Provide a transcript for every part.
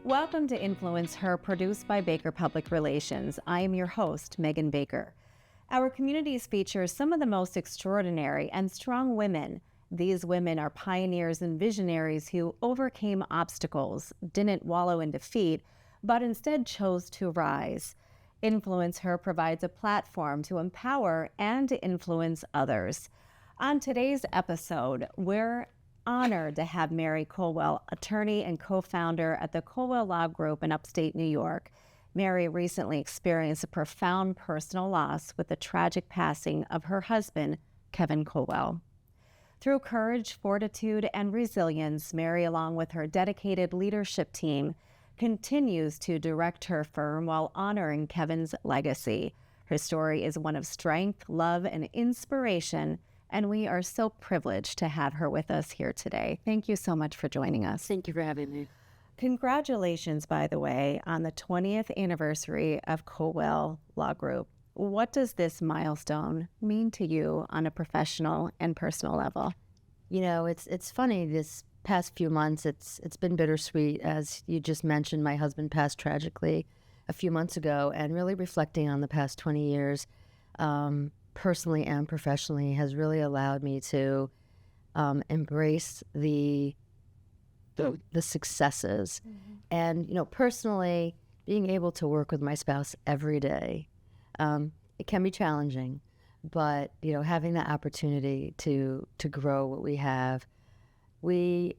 Welcome to InfluenceHER, produced by Baker Public Relations. I am your host, Megan Baker. Our communities feature some of the most extraordinary and strong women. These women are pioneers and visionaries who overcame obstacles, didn't wallow in defeat, but instead chose to rise. InfluenceHER provides a platform to empower and to influence others. On today's episode, we're honored to have Mary Colwell, attorney and co-founder at the Colwell Law Group in Upstate New York. Mary recently experienced a profound personal loss with the tragic passing of her husband, Kevin Colwell. Through courage, fortitude, and resilience, Mary, along with her dedicated leadership team, continues to direct her firm while honoring Kevin's legacy. Her story is one of strength, love, and inspiration, and we are so privileged to have her with us here today. Thank you so much for joining us. Thank you for having me. Congratulations, by the way, on the 20th anniversary of Colwell Law Group. What does this milestone mean to you on a professional and personal level? You know, it's funny, this past few months, it's been bittersweet. As you just mentioned, my husband passed tragically a few months ago, and really reflecting on the past 20 years, personally and professionally, has really allowed me to embrace the successes. And, you know, personally, being able to work with my spouse every day, it can be challenging, but, you know, having the opportunity to grow what we have, we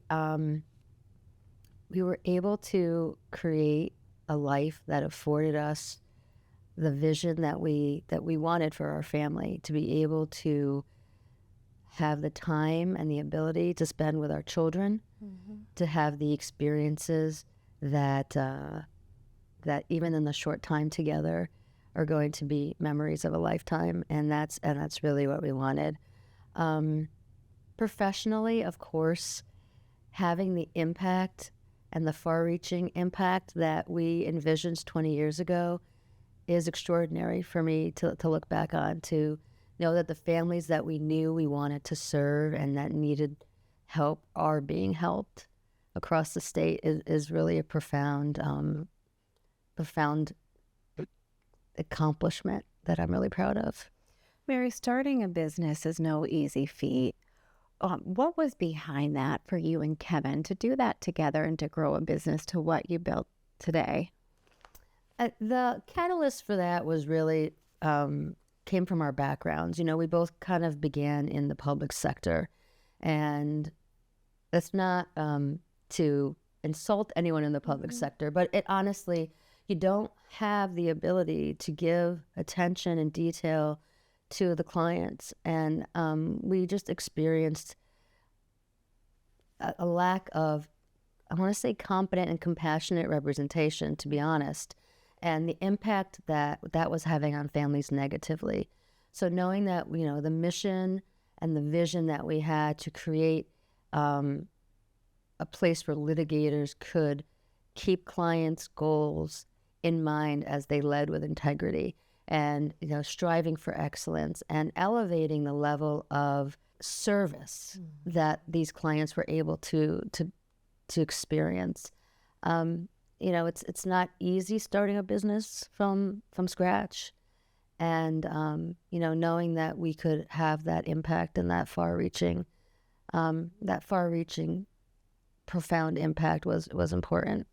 were able to create a life that afforded us the vision that we wanted for our family, to be able to have the time and the ability to spend with our children, to have the experiences that even in the short time together are going to be memories of a lifetime, and that's really what we wanted. Professionally, of course, having the impact and the far-reaching impact that we envisioned 20 years ago is extraordinary for me to look back on, to know that the families that we knew we wanted to serve and that needed help are being helped across the state is really a profound accomplishment that I'm really proud of. Mary, starting a business is no easy feat. What was behind that for you and Kevin to do that together and to grow a business to what you built today? The catalyst for that was really came from our backgrounds. You know, we both kind of began in the public sector, and that's not to insult anyone in the public sector, but it honestly, you don't have the ability to give attention and detail to the clients, and we just experienced a lack of, I want to say, competent and compassionate representation, to be honest, and the impact that was having on families negatively. So knowing that, you know, the mission and the vision that we had to create a place where litigators could keep clients' goals in mind as they led with integrity, and, you know, striving for excellence and elevating the level of service that these clients were able to experience. You know, it's not easy starting a business from scratch, and you know, knowing that we could have that impact and that far-reaching, profound impact was important.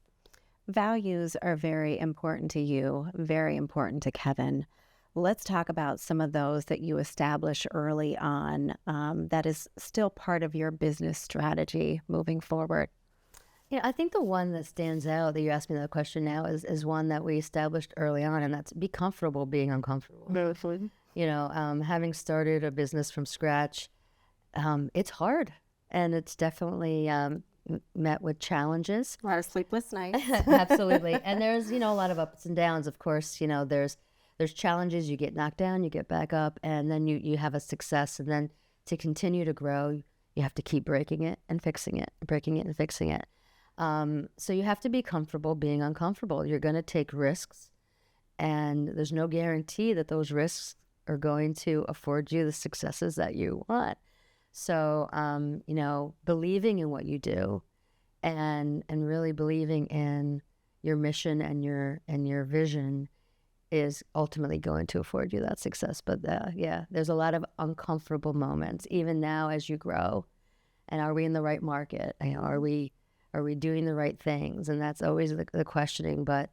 Values are very important to you, very important to Kevin. Let's talk about some of those that you established early on that is still part of your business strategy moving forward. Yeah, I think the one that stands out that you asked me that question now is one that we established early on, and that's be comfortable being uncomfortable. You know, having started a business from scratch, it's hard, and it's definitely met with challenges. A lot of sleepless nights. Absolutely. And there's, you know, a lot of ups and downs. Of course, you know, there's challenges, you get knocked down, you get back up, and then you have a success. And then to continue to grow, you have to keep breaking it and fixing it, breaking it and fixing it. So you have to be comfortable being uncomfortable. You're going to take risks, and there's no guarantee that those risks are going to afford you the successes that you want. So, you know, believing in what you do and really believing in your mission and your vision is ultimately going to afford you that success. But yeah, there's a lot of uncomfortable moments, even now as you grow. And are we in the right market? You know, are we doing the right things? And that's always the questioning. But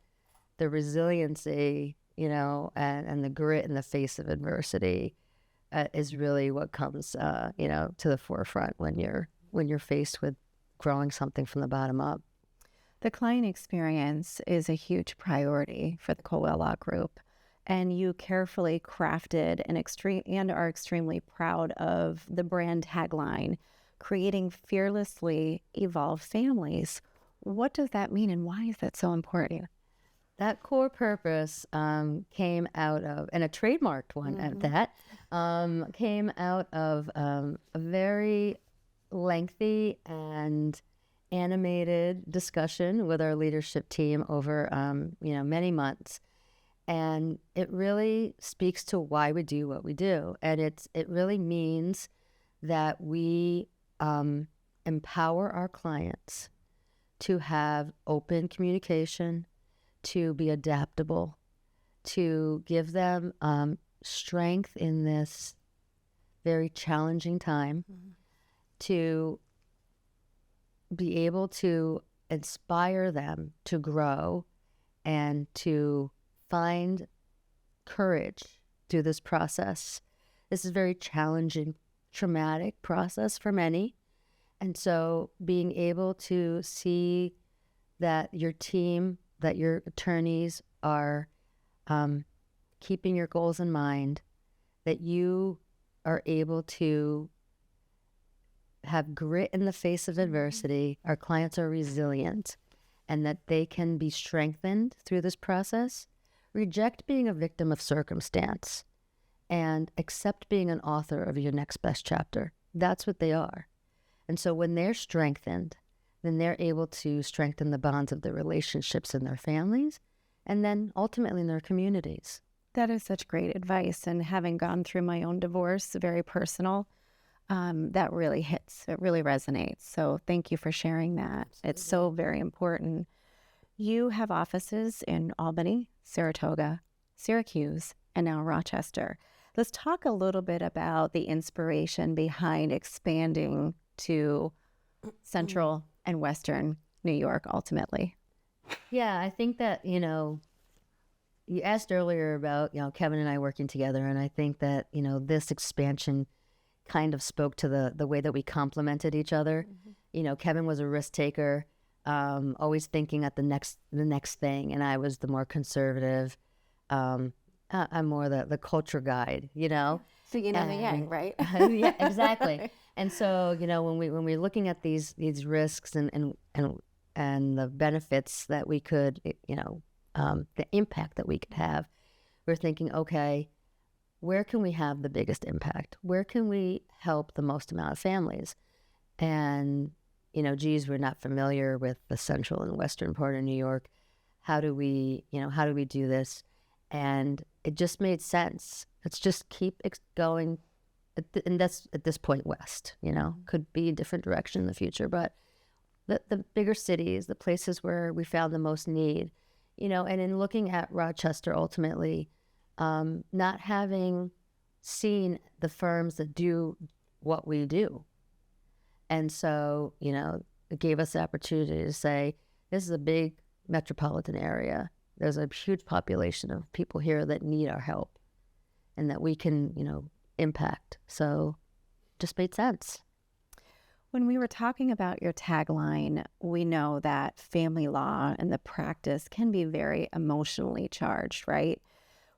the resiliency, you know, and the grit in the face of adversity is really what comes, you know, to the forefront when you're faced with growing something from the bottom up. The client experience is a huge priority for the Colwell Law Group, and you carefully crafted and are extremely proud of the brand tagline, creating fearlessly evolved families. What does that mean, and why is that so important? That core purpose came out of, and a trademarked one at that, came out of a very lengthy and animated discussion with our leadership team over, you know, many months. And it really speaks to why we do what we do. And it really means that we empower our clients to have open communication, to be adaptable, to give them strength in this very challenging time, to be able to inspire them to grow and to find courage through this process. This is a very challenging, traumatic process for many. And so being able to see that your team, that your attorneys are keeping your goals in mind, that you are able to have grit in the face of adversity, our clients are resilient, and that they can be strengthened through this process, reject being a victim of circumstance, and accept being an author of your next best chapter. That's what they are. And so when they're strengthened, then they're able to strengthen the bonds of their relationships in their families, and then ultimately in their communities. That is such great advice. And having gone through my own divorce, very personal, that really hits. It really resonates. So thank you for sharing that. Absolutely. It's so very important. You have offices in Albany, Saratoga, Syracuse, and now Rochester. Let's talk a little bit about the inspiration behind expanding to Central and Western New York ultimately. Yeah, I think that, you know, you asked earlier about, you know, Kevin and I working together, and I think that, you know, this expansion kind of spoke to the way that we complemented each other. You know, Kevin was a risk taker, always thinking at the next thing, and I was the more conservative. I'm more the culture guide, you know. So you know the yang, right? Yeah, exactly. And so, you know, when we're looking at these risks and the benefits that we could, you know, the impact that we could have, we're thinking, okay, where can we have the biggest impact? Where can we help the most amount of families? And, you know, geez, we're not familiar with the central and western part of New York. How do we do this? And it just made sense. Let's just keep going. And that's at this point west, you know, could be a different direction in the future. But the bigger cities, the places where we found the most need, you know, and in looking at Rochester ultimately, not having seen the firms that do what we do. And so, you know, it gave us the opportunity to say, this is a big metropolitan area. There's a huge population of people here that need our help and that we can, you know, impact. So just made sense. When we were talking about your tagline, we know that family law and the practice can be very emotionally charged, right?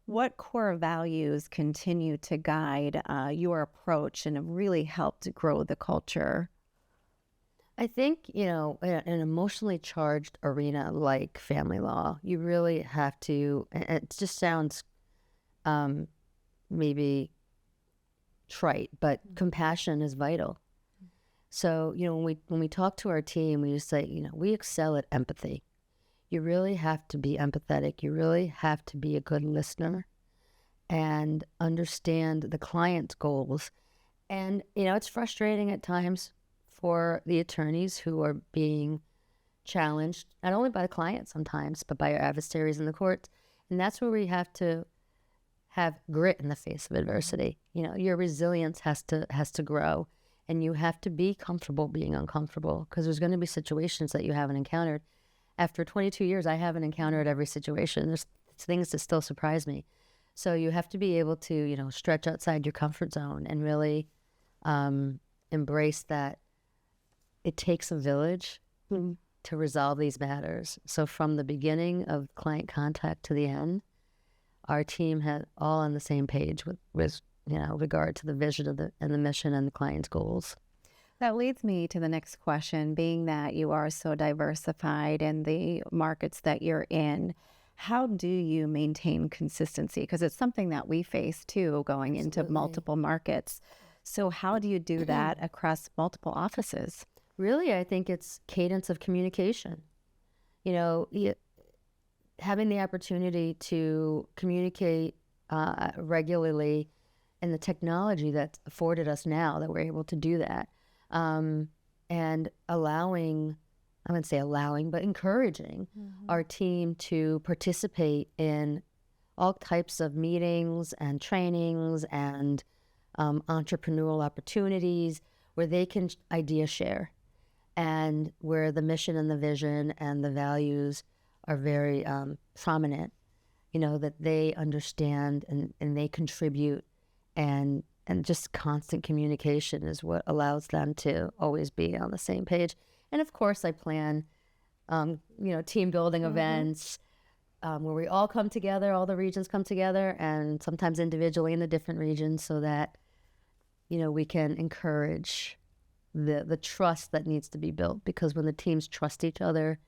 What core values continue to guide your approach and have really helped grow the culture? I think, you know, an emotionally charged arena like family law, you really have to, and it just sounds maybe trite, but compassion is vital. So, you know, when we talk to our team, we just say, you know, we excel at empathy. You really have to be empathetic. You really have to be a good listener and understand the client's goals. And, you know, it's frustrating at times for the attorneys who are being challenged, not only by the client sometimes, but by our adversaries in the courts. And that's where we have to have grit in the face of adversity. You know, your resilience has to grow, and you have to be comfortable being uncomfortable, because there's going to be situations that you haven't encountered. After 22 years, I haven't encountered every situation. There's things that still surprise me. So you have to be able to, you know, stretch outside your comfort zone and really embrace that it takes a village to resolve these matters. So from the beginning of client contact to the end, our team had all on the same page with you know, regard to the vision of and the mission and the client's goals. That leads me to the next question. Being that you are so diversified in the markets that you're in, how do you maintain consistency? Because it's something that we face too, going into multiple markets. So how do you do that across multiple offices? Really, I think it's cadence of communication. You know, having the opportunity to communicate regularly, and the technology that's afforded us now that we're able to do that, and allowing, I wouldn't say allowing, but encouraging our team to participate in all types of meetings and trainings and entrepreneurial opportunities where they can idea share, and where the mission and the vision and the values are very prominent, you know, that they understand and they contribute, and just constant communication is what allows them to always be on the same page. And of course I plan, you know, team building events where we all come together, all the regions come together, and sometimes individually in the different regions, so that, you know, we can encourage the trust that needs to be built, because when the teams trust each other,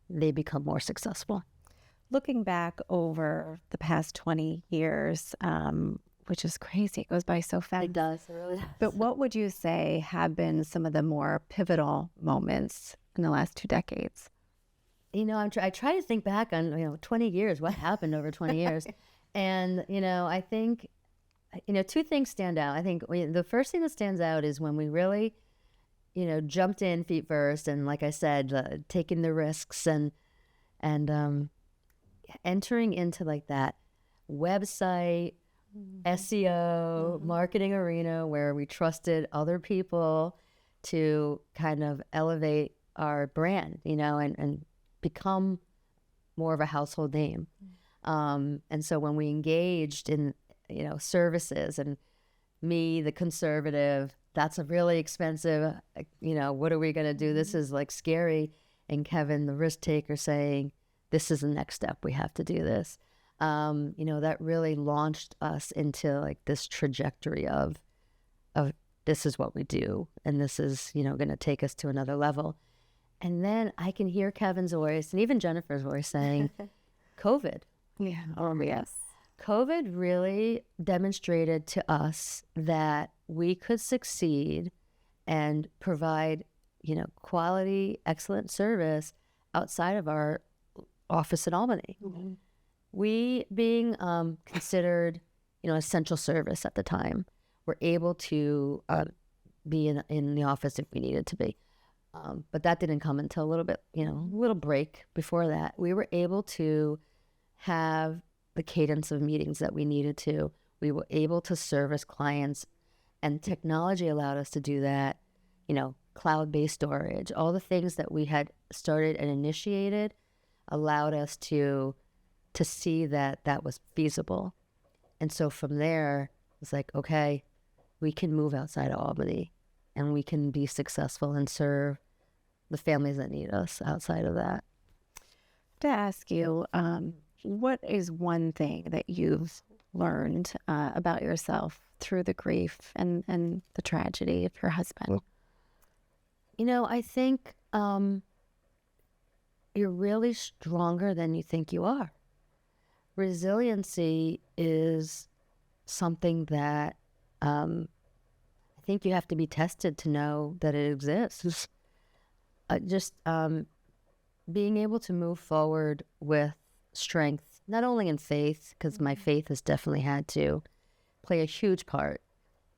they become more successful. Looking back over the past 20 years, which is crazy, it goes by so fast. It does, it really does. But what would you say have been some of the more pivotal moments in the last 2 decades? You know, I try to think back on, you know, 20 years, what happened over 20 years. And, you know, I think, you know, 2 things stand out. I think the first thing that stands out is when we really, you know, jumped in feet first, and like I said, taking the risks and entering into like that website, SEO, marketing arena where we trusted other people to kind of elevate our brand, you know, and become more of a household name. And so when we engaged in, you know, services, and me, the conservative, that's a really expensive, you know, what are we going to do? This is like scary. And Kevin, the risk taker, saying, this is the next step. We have to do this. You know, that really launched us into like this trajectory of this is what we do, and this is, you know, going to take us to another level. And then I can hear Kevin's voice and even Jennifer's voice saying, COVID. Yeah. Oh, yes. COVID really demonstrated to us that we could succeed and provide, you know, quality, excellent service outside of our office in Albany. We, being considered, you know, essential service at the time, were able to be in the office if we needed to be. But that didn't come until a little bit, you know, a little break before that. We were able to have the cadence of meetings that we needed to. We were able to service clients, and technology allowed us to do that. You know, cloud-based storage, all the things that we had started and initiated allowed us to see that that was feasible. And so from there, it's like, okay, we can move outside of Albany, and we can be successful and serve the families that need us outside of that. To ask you, what is one thing that you've learned about yourself through the grief and the tragedy of your husband? You know, I think you're really stronger than you think you are. Resiliency is something that I think you have to be tested to know that it exists. Just being able to move forward with strength, not only in faith, because my faith has definitely had to play a huge part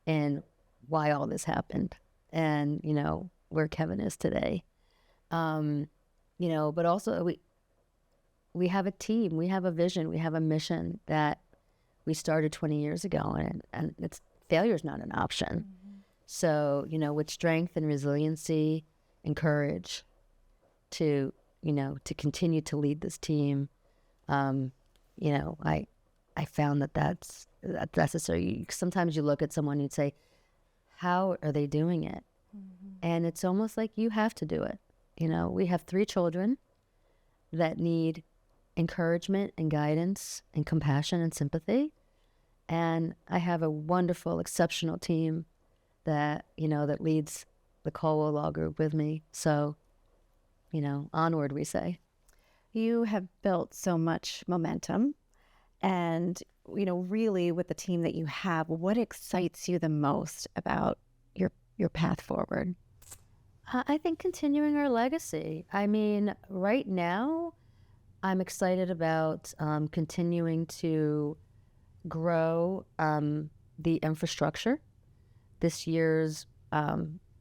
in why all this happened, and, you know, where Kevin is today. but also we have a team, we have a vision, we have a mission that we started 20 years ago, and failure is not an option. So, with strength and resiliency and courage to continue to lead this team, I found that's necessary. Sometimes you look at someone and you'd say, how are they doing it? And it's almost like you have to do it. We have 3 children that need encouragement and guidance and compassion and sympathy. And I have a wonderful, exceptional team that leads the Colwell Law Group with me. So, onward, we say. You have built so much momentum, and, really with the team that you have, what excites you the most about your path forward? I think continuing our legacy. I mean, right now, I'm excited about continuing to grow the infrastructure. This year's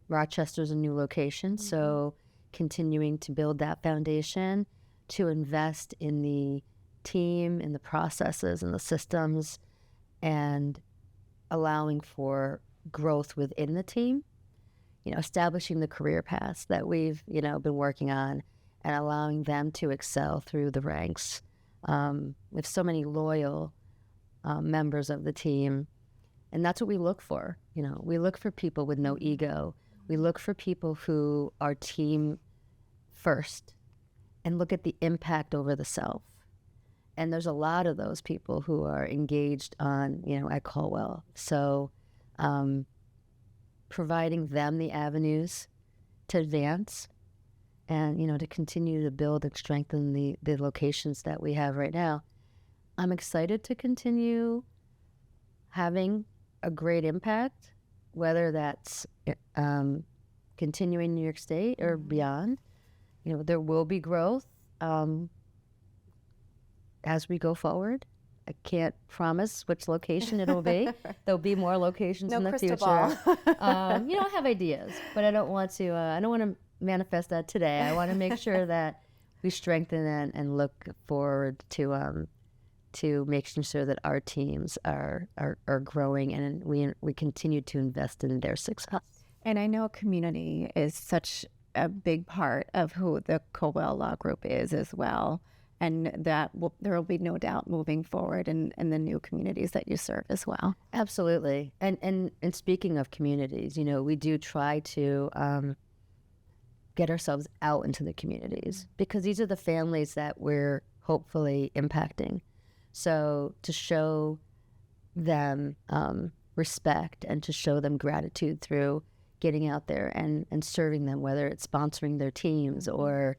Rochester's a new location, so continuing to build that foundation, to invest in the team, in the processes, and the systems, and allowing for growth within the team. Establishing the career paths that we've been working on, and allowing them to excel through the ranks. We have so many loyal members of the team, and that's what we look for. We look for people with no ego. We look for people who are team first and look at the impact over the self. And there's a lot of those people who are engaged on, at Colwell. So providing them the avenues to advance and, to continue to build and strengthen the locations that we have right now. I'm excited to continue having a great impact, whether that's continuing New York State or beyond. There will be growth as we go forward. I can't promise which location it'll be. There'll be more locations in the future. Ball. I have ideas, but I don't want to manifest that today. I want to make sure that we strengthen and look forward to making sure that our teams are growing, and we continue to invest in their success. And I know community is such a big part of who the Colwell Law Group is as well. And there will be no doubt moving forward in the new communities that you serve as well. Absolutely. And speaking of communities, we do try to get ourselves out into the communities, because these are the families that we're hopefully impacting. So to show them respect and to show them gratitude through getting out there and serving them, whether it's sponsoring their teams or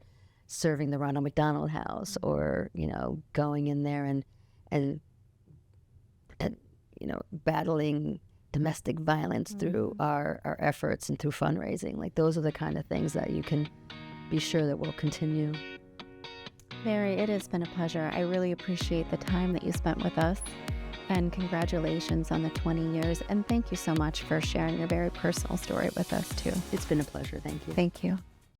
serving the Ronald McDonald House, or going in there and battling domestic violence through our efforts and through fundraising. Like, those are the kind of things that you can be sure that will continue. Mary, it has been a pleasure. I really appreciate the time that you spent with us, and congratulations on the 20 years. And thank you so much for sharing your very personal story with us too. It's been a pleasure. Thank you. Thank you.